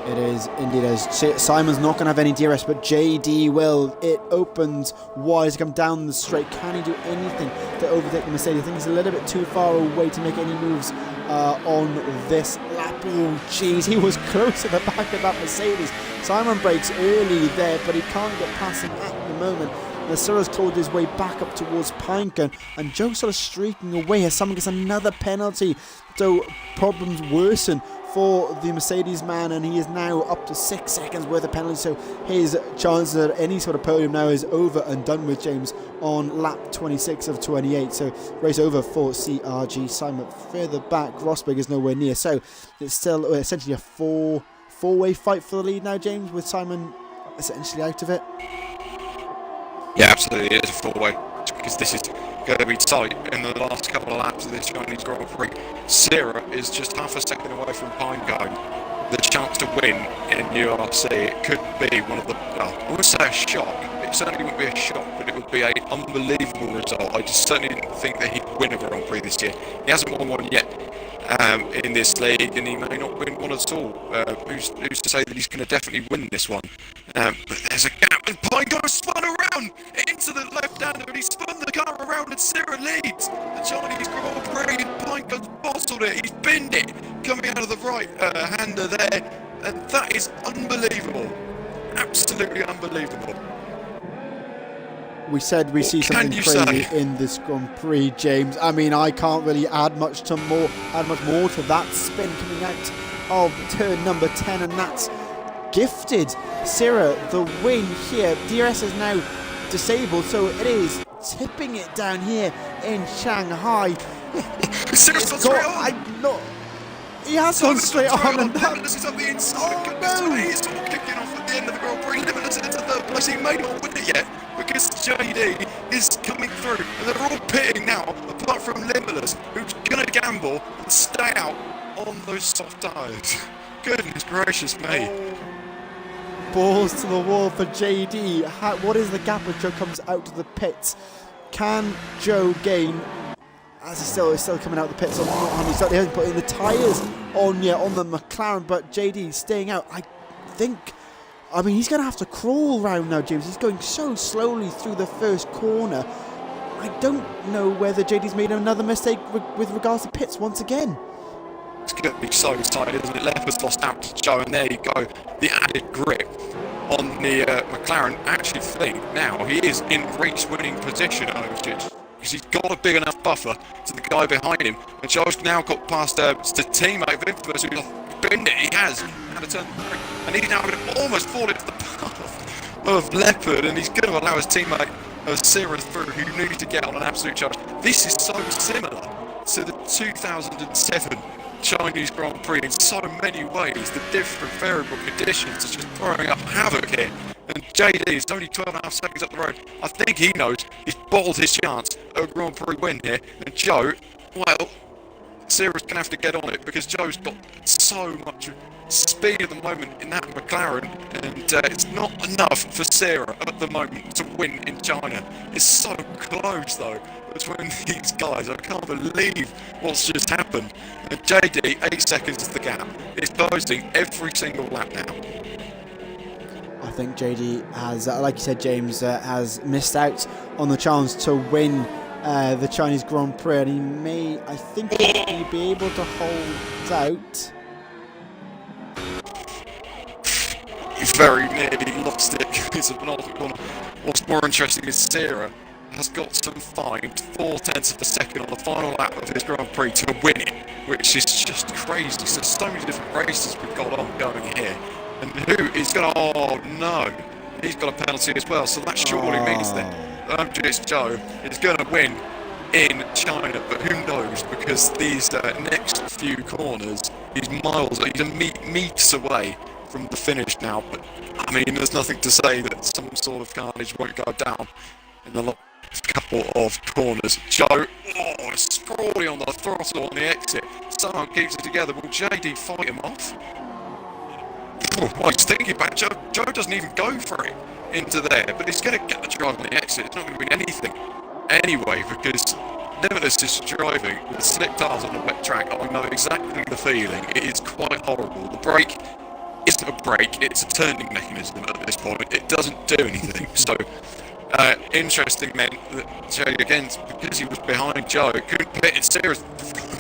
It is indeed. As Simon's not going to have any DRS, but JD will. It opens wide to come down the straight. Can he do anything to overtake the Mercedes? I think he's a little bit too far away to make any moves on this lap. Oh, jeez, he was close to the back of that Mercedes. Simon brakes early there, but he can't get past him at the moment. Nasura's clawed his way back up towards Pinecone, and Joe sort of streaking away as Simon gets another penalty. So problems worsen for the Mercedes man, and he is now up to 6 seconds worth of penalty, so his chances at any sort of podium now is over and done with, James, on lap 26 of 28. So race over for CRG. Simon further back, Rosberg is nowhere near, so it's still essentially a four-way fight for the lead now, James, with Simon essentially out of it. Yeah, absolutely, it is a four-way, because this is going to be tight in the last couple of laps of this Chinese Grand Prix. Sierra is just half a second away from Pinecone. The chance to win in URC, it could be one of the, I would say a shock. It certainly wouldn't be a shock, but it would be an unbelievable result. I just certainly didn't think that he'd win a Grand Prix this year. He hasn't won one yet in this league, and he may not win one at all. Who's to say that he's going to definitely win this one? But there's a gap, and Pinecone spun around into the left-hander, and he spun the car around, and Sierra leads the Chinese Grand Prix, and Pinecone's bottled it. He's binned it, coming out of the right-hander there, and that is unbelievable. Absolutely unbelievable. We said we see something crazy in this Grand Prix, James. I mean, I can't really add much more to that spin coming out of turn number 10, and that's gifted Sierra the win here. DRS is now disabled, so it is tipping it down here in Shanghai. He has gone straight on, and Limitless is on the inside. He's all kicking off at the end of the Grand Prix. Limitless into third place. He may not win it yet because JD is coming through, and they're all pitting now, apart from Limitless, who's going to gamble and stay out on those soft tyres. Goodness gracious me. Balls to the wall for JD. What is the gap as Joe comes out of the pits? Can Joe gain? As he's still coming out of the pits on he hasn't put in the tyres on the McLaren, but JD staying out. I mean, he's going to have to crawl round now, James. He's going so slowly through the first corner. I don't know whether JD's made another mistake with regards to pits once again. It's going to be so tight, isn't it? Leopard's lost out to Joe, and there you go. The added grip on the McLaren. I actually think now he is in race-winning position over Judge, because he's got a big enough buffer to the guy behind him. And Joe's now got past the teammate of Infamous, who's binned it. He has had a turn through, and he's now going to almost fall into the path of Leopard, and he's going to allow his teammate Sierra through, who needs to get on an absolute charge. This is so similar to the 2007 Chinese Grand Prix in so many ways. The different variable conditions are just throwing up havoc here. And JD is only 12.5 seconds up the road. I think he knows he's bottled his chance at a Grand Prix win here. And Joe, well, Sierra's going to have to get on it, because Joe's got so much speed at the moment in that McLaren, and it's not enough for Sierra at the moment to win in China. It's so close though between these guys. I can't believe what's just happened. And JD, 8 seconds is the gap. It's closing every single lap now. I think JD has, like you said, James, has missed out on the chance to win the Chinese Grand Prix, and he may, I think, he'll be able to hold out. He very nearly lost it. It's a penultimate corner. What's more interesting is Sierra has got to find 0.4 of a second on the final lap of his Grand Prix to win it, which is just crazy. So many different races we've got on going here. And who is going to... Oh, no. He's got a penalty as well, so that surely means that Joe is going to win in China, but who knows, because these next few corners, he's meters away from the finish now. But, I mean, there's nothing to say that some sort of carnage won't go down in the last couple of corners. Joe, sprawling on the throttle on the exit. Someone keeps it together. Will JD fight him off? Well, he's thinking about it. Joe doesn't even go for it into there, but he's going to get the drive on the exit. It's not going to win anything anyway, because Limitless is driving with slick tires on a wet track. I know exactly the feeling. It is quite horrible. The brake isn't a brake, it's a turning mechanism at this point. It doesn't do anything. So, interesting then that Joe, again, because he was behind Joe, couldn't pit it seriously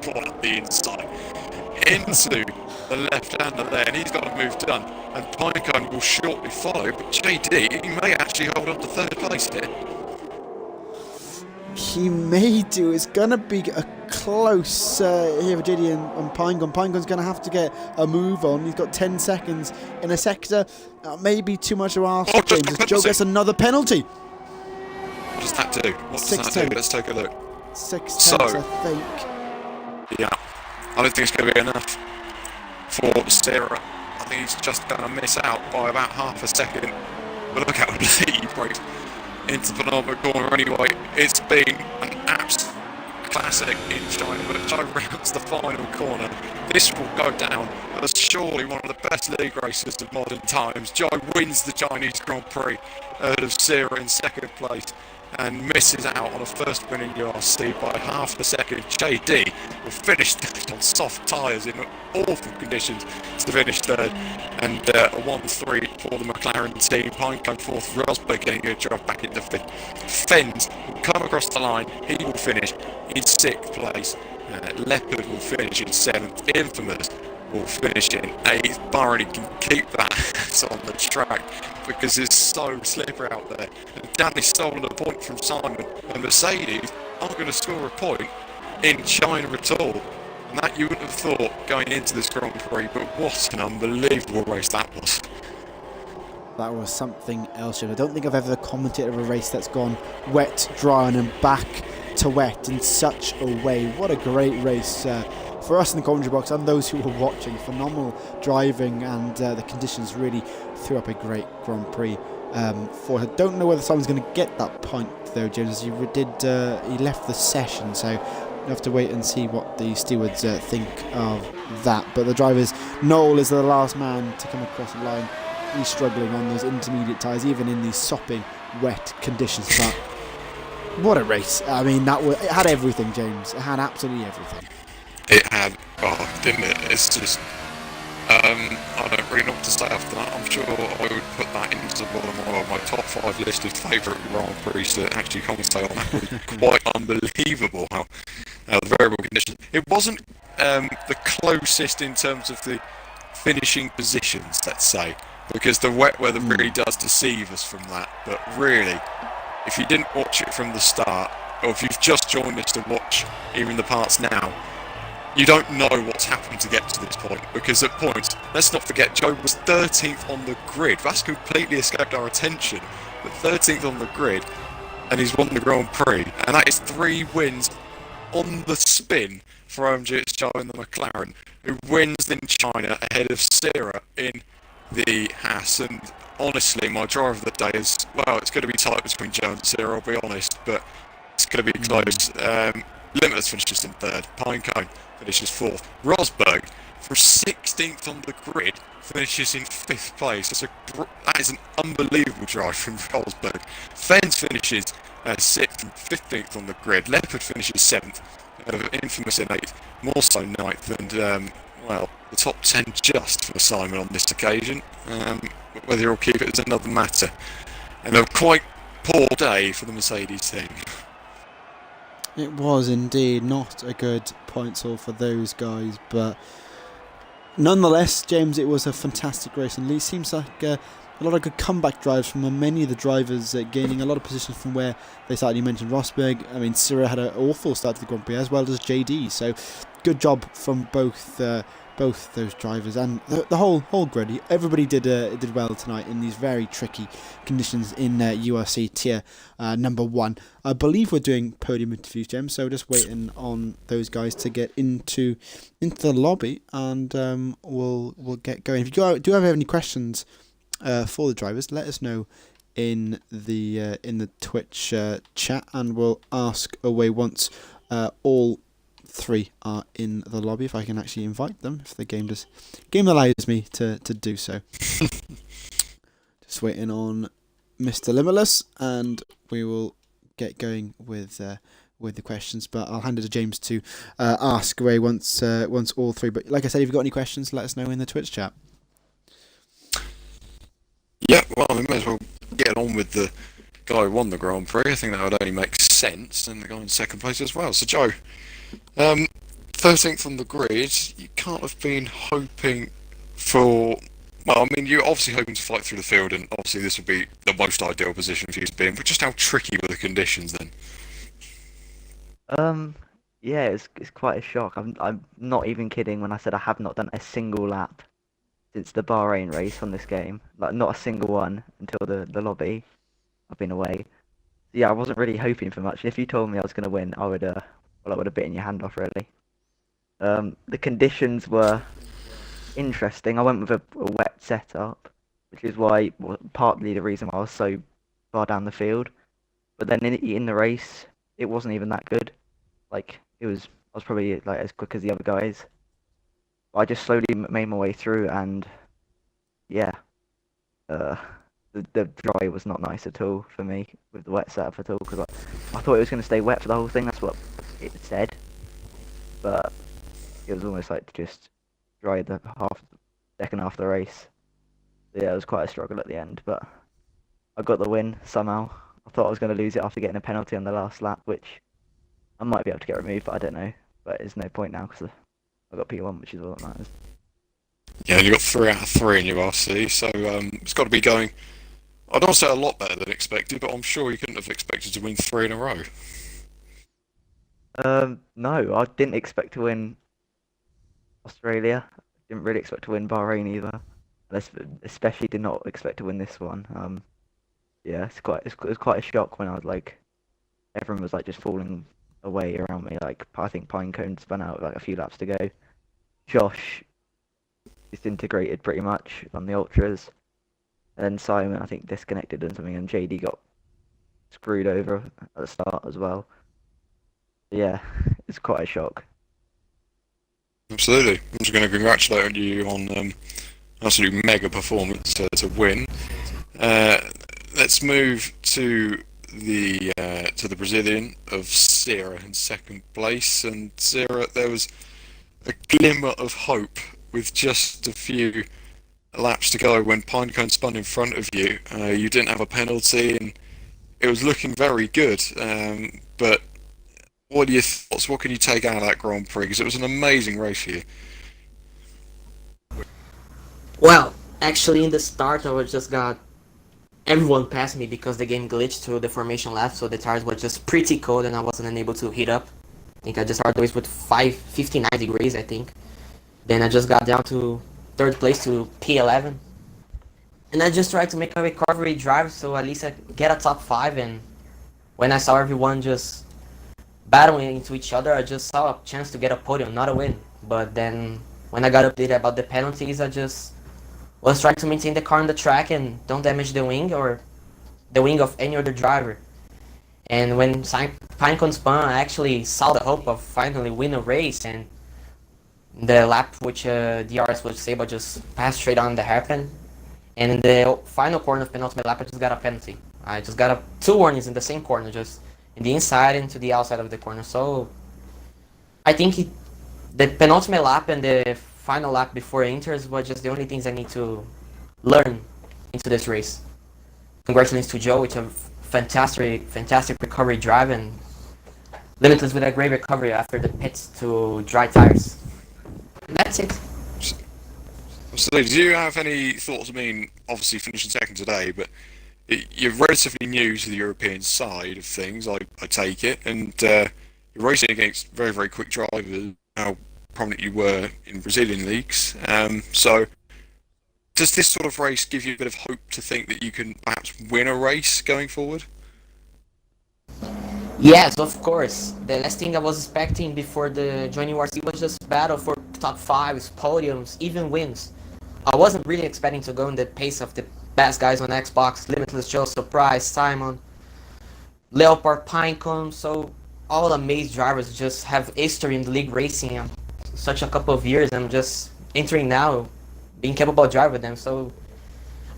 at the inside into the left-hander there, and he's got a move done. And Pinecone will shortly follow, but JD, he may actually hold on to third place here. He may do. It's going to be a close here for JD and Pinecone. Pinecone's going to have to get a move on. He's got 10 seconds in a sector. Maybe too much to ask, James. As Joe gets another penalty. What does that do? What does that do? Let's take a look. 6 tenths, I think. Yeah. I don't think it's going to be enough for Sarah. I think he's just going to miss out by about half a second. But look how he breaks into the penultimate corner anyway. It's been an absolute classic in China, but Joe rounds the final corner. This will go down as surely one of the best league races of modern times. Joe wins the Chinese Grand Prix ahead of Sarah in second place and misses out on a first win in URC by half a second. JD will finish third on soft tyres in awful conditions to finish third, and a 1-3 for the McLaren team. Pinecone fourth, Rosberg getting a job back into fifth. Fens will come across the line, he will finish in sixth place. Leopard will finish in seventh. Infamous will finish in eighth. Barney can keep that on the track because it's so slippery out there. And Danny's stolen a point from Simon, and Mercedes aren't going to score a point in China at all. And that you wouldn't have thought going into this Grand Prix, but what an unbelievable race that was. That was something else. I don't think I've ever commentated a race that's gone wet, dry, and then back to wet in such a way. What a great race for us in the commentary box and those who were watching. Phenomenal driving, and the conditions really threw up a great Grand Prix for her. Don't know whether someone's going to get that point though, James. He left the session, so you have to wait and see what the stewards think of that. But the drivers, Noel is the last man to come across the line. He's struggling on those intermediate tyres, even in these sopping wet conditions. But what a race. I mean, it had everything, James. It had absolutely everything. It had, didn't it? It's just, I don't really know what to say after that. I'm sure I would put that into one of my top 5 listed favourite Grand Prix to actually commentate on. That was quite unbelievable how the variable conditions. It wasn't the closest in terms of the finishing positions, let's say, because the wet weather really does deceive us from that. But really, if you didn't watch it from the start, or if you've just joined us to watch even the parts now, you don't know what's happened to get to this point, because at points, let's not forget, Joe was 13th on the grid. That's completely escaped our attention, but 13th on the grid, and he's won the Grand Prix, and that is 3 wins on the spin for OMG. It's Joe in the McLaren, who wins in China ahead of Sarah in the Haas. And honestly, my driver of the day is, well, it's going to be tight between Joe and Sarah, I'll be honest, but it's going to be close. Limitless finishes in third. Pinecone finishes fourth. Rosberg, from 16th on the grid, finishes in 5th place. That is an unbelievable drive from Rosberg. Fens finishes 6th and 15th on the grid. Leopard finishes 7th. Infamous in 8th. More so 9th. And, well, the top 10 just for Simon on this occasion. Whether he'll keep it is another matter. And a quite poor day for the Mercedes team. It was indeed not a good points haul for those guys, but nonetheless, James, it was a fantastic race, and it seems like a lot of good comeback drives from many of the drivers, gaining a lot of positions from where they started. You mentioned Rosberg. I mean, Cyril had an awful start to the Grand Prix, as well as JD, so good job from both those drivers and the whole grid. Everybody did well tonight in these very tricky conditions in URC tier number 1. I believe we're doing podium interviews, James, so just waiting on those guys to get into the lobby, and we'll get going. If you do have any questions for the drivers, let us know in the Twitch chat, and we'll ask away once all 3 are in the lobby, if I can actually invite them, if the game allows me to do so. Just waiting on Mr. Limitless, and we will get going with with the questions, but I'll hand it to James to ask away once all three. But like I said, if you've got any questions, let us know in the Twitch chat. Yeah, well, we may as well get on with the guy who won the Grand Prix. I think that would only make sense, and the guy in second place as well. So, Joe, 13th on the grid, you can't have been hoping for... Well, I mean, you're obviously hoping to fight through the field, and obviously this would be the most ideal position for you to be in, but just how tricky were the conditions then? Yeah, it's quite a shock. I'm not even kidding when I said I have not done a single lap since the Bahrain race on this game. Like, not a single one until the lobby. I've been away. Yeah, I wasn't really hoping for much. If you told me I was going to win, I would have bitten your hand off, really. The conditions were interesting. I went with a wet setup, which is why, partly the reason why I was so far down the field. But then in the race, it wasn't even that good. Like, I was probably like as quick as the other guys. I just slowly made my way through, and yeah, the dry was not nice at all for me with the wet setup at all, because I thought it was going to stay wet for the whole thing. That's what it said, but it was almost like just dry the second half of the race. So yeah, it was quite a struggle at the end, but I got the win somehow. I thought I was going to lose it after getting a penalty on the last lap, which I might be able to get removed, but I don't know. But there's no point now because I got P1, which is all that matters. Yeah, and you got 3 out of 3 in URC, so it's got to be going, I'd not say a lot better than expected, but I'm sure you couldn't have expected to win 3 in a row. No, I didn't expect to win Australia. Didn't really expect to win Bahrain either. Especially did not expect to win this one. Yeah, it was quite a shock when I was like, everyone was like just falling away around me. Like, I think Pinecone spun out with like a few laps to go. Josh disintegrated pretty much on the ultras, and Simon I think disconnected and something, and JD got screwed over at the start as well. Yeah, it's quite a shock. Absolutely. I'm just going to congratulate you on an absolute mega performance to win. Let's move to the Brazilian of Sierra in second place, and Sierra, there was a glimmer of hope with just a few laps to go when Pinecone spun in front of you. You didn't have a penalty, and it was looking very good. But what are your thoughts? What can you take out of that Grand Prix? Because it was an amazing race for you. Well, actually, in the start, everyone passed me because the game glitched to the formation left, so the tires were just pretty cold and I wasn't able to heat up. I think I just started the race with 59 degrees, I think. Then I just got down to third place to P11. And I just tried to make a recovery drive so at least I get a top 5, and when I saw everyone just battling into each other, I just saw a chance to get a podium, not a win. But then when I got updated about the penalties, I just was trying to maintain the car on the track and don't damage the wing or the wing of any other driver. And when Pinecone spun, I actually saw the hope of finally win a race, and the lap which DRS was disabled just passed straight on the hairpin. And in the final corner of penultimate lap, I just got a penalty. I just got 2 warnings in the same corner, just in the inside and to the outside of the corner. So I think the penultimate lap and the final lap before Inters were just the only things I need to learn into this race. Congratulations to Joe, with a fantastic recovery drive, and Limitless with a great recovery after the pits to dry tires. And that's it. So, do you have any thoughts? I mean, obviously finishing second today, but you're relatively new to the European side of things, I take it, and you're racing against very, very quick drivers, how prominent you were in Brazilian leagues. So does this sort of race give you a bit of hope to think that you can perhaps win a race going forward? Yes, of course. The last thing I was expecting before the joining URC was just battle for top 5s, podiums, even wins. I wasn't really expecting to go in the pace of the best guys on Xbox, Limitless, Joe, Surprise, Simon, Leopard, Pinecone. So all amazing drivers just have history in the league racing such a couple of years. I'm just entering now, being capable to drive with them. So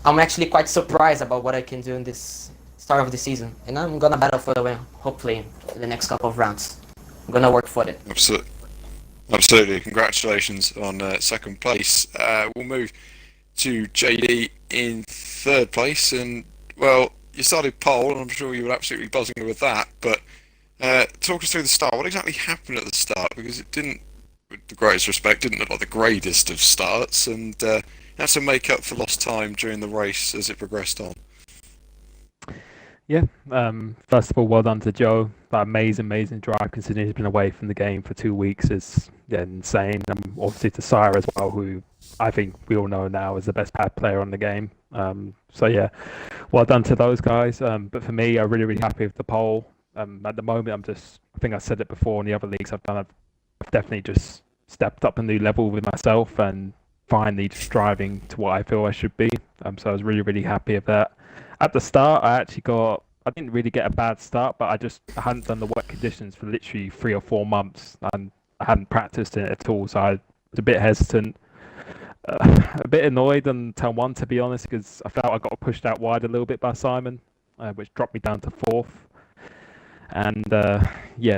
I'm actually quite surprised about what I can do in this start of the season, and I'm gonna battle for the win, hopefully, in the next couple of rounds. I'm gonna work for it. Absolutely. Congratulations on second place. We'll move to JD in third place, and well, you started pole, and I'm sure you were absolutely buzzing with that. But talk us through the start. What exactly happened at the start? Because it didn't, with the greatest respect, didn't look like the greatest of starts, and you had to make up for lost time during the race as it progressed on. Yeah, first of all, well done to Joe. That amazing drive, considering he's been away from the game for 2 weeks, is insane. Obviously to Sire as well, who I think we all know now is the best pad player on the game. So yeah, well done to those guys. But for me, I'm really happy with the pole. At the moment, I think I said it before in the other leagues I've done, I've definitely just stepped up a new level with myself and finally just driving to what I feel I should be. So I was really happy with that. At the start, I didn't really get a bad start, but I hadn't done the wet conditions for literally 3 or 4 months, and I hadn't practiced it at all, so I was a bit hesitant, a bit annoyed on turn 1, to be honest, because I felt I got pushed out wide a little bit by Simon, which dropped me down to 4th. And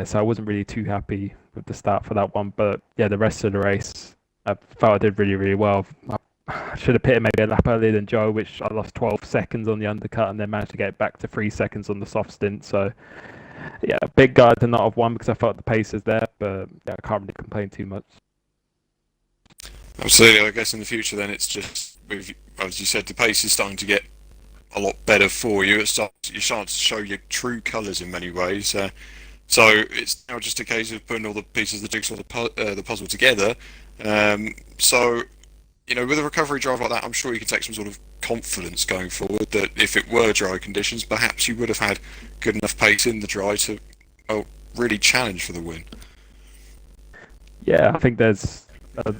so I wasn't really too happy with the start for that one, but yeah, the rest of the race, I felt I did really well. I should have pitted maybe a lap earlier than Joe, which I lost 12 seconds on the undercut and then managed to get back to 3 seconds on the soft stint. So, yeah, big guy to not have won because I felt the pace is there, but yeah, I can't really complain too much. Absolutely. I guess in the future then it's just, as you said, the pace is starting to get a lot better for you. You're starting to show your true colours in many ways. So it's now just a case of putting all the pieces of the jigsaw, the puzzle together. So, you know, with a recovery drive like that, I'm sure you can take some sort of confidence going forward that if it were dry conditions, perhaps you would have had good enough pace in the dry to really challenge for the win. Yeah, I think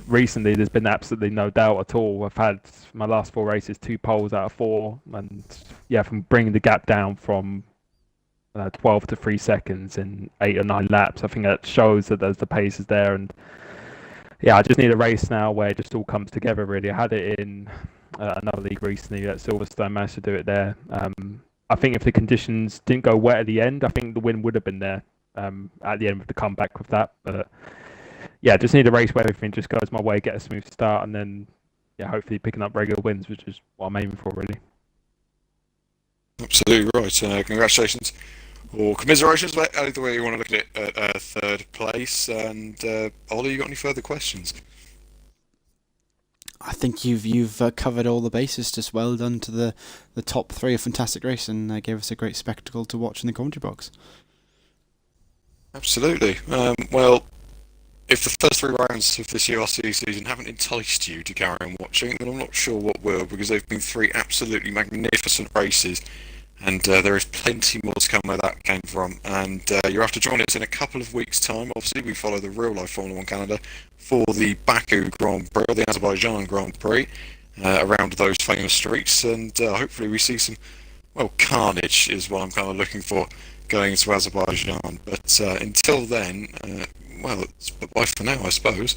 recently there's been absolutely no doubt at all. I've had my last 4 races 2 poles out of 4, and yeah, from bringing the gap down from 12 to 3 seconds in 8 or 9 laps, I think that shows that the pace is there. And yeah, I just need a race now where it just all comes together, really. I had it in another league recently at Silverstone, managed to do it there. I think if the conditions didn't go wet at the end, I think the win would have been there at the end with the comeback with that. But yeah, just need a race where everything just goes my way, get a smooth start, and then yeah, hopefully picking up regular wins, which is what I'm aiming for, really. Absolutely right. Congratulations. Or commiserations, either way you want to look at it, at third place. And Ollie, you got any further questions? I think you've covered all the bases. Just well done to the top 3. A fantastic race, and gave us a great spectacle to watch in the commentary box. Absolutely. Well, if the first 3 rounds of this URC season haven't enticed you to carry on watching, then I'm not sure what will, because they've been 3 absolutely magnificent races. And there is plenty more to come where that came from. And you'll have to join us in a couple of weeks' time. Obviously, we follow the real-life Formula 1 calendar for the Baku Grand Prix, or the Azerbaijan Grand Prix, around those famous streets. And hopefully we see some, well, carnage is what I'm kind of looking for going to Azerbaijan. But until then, well, it's bye for now, I suppose.